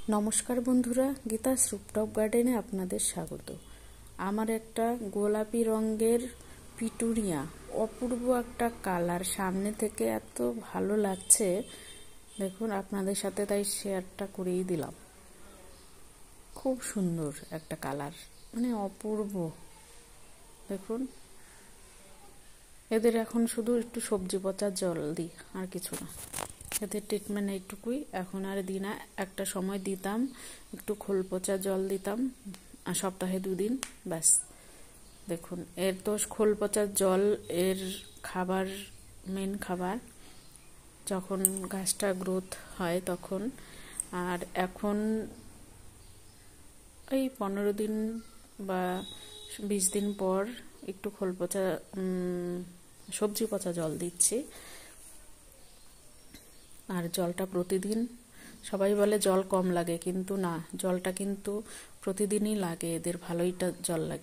নমস্কার বন্ধুরা, গীতাস রুপটপ গার্ডেনে আপনাদের স্বাগত। আমার একটা গোলাপি রঙের পিটুনিয়া, অপূর্ব একটা কালার, সামনে থেকে এত ভালো লাগছে দেখুন, আপনাদের সাথে তাই শেয়ারটা করেই দিলাম। খুব সুন্দর একটা কালার, মানে অপূর্ব। দেখুন, এদের এখন শুধু একটু সবজি পচার জল দিই, আর কিছু না। এদের ট্রিটমেন্ট এইটুকুই, এখন আর দিই না। একটা সময় দিতাম, একটু খোল পচা জল দিতাম, আর সপ্তাহে 2 দিন, ব্যাস। দেখুন, এর তো খোল পচার জল এর খাবার, মেন খাবার, যখন গাছটা গ্রোথ হয় তখন। আর এখন এই 15 দিন বা 20 দিন পর একটু খোল পচা সবজি পচা জল দিচ্ছি। আর জলটা প্রতিদিন, সবাই বলে জল কম লাগে, কিন্তু না, জলটা কিন্তু প্রতিদিনই লাগে, এদের ভালোইটা জল লাগে।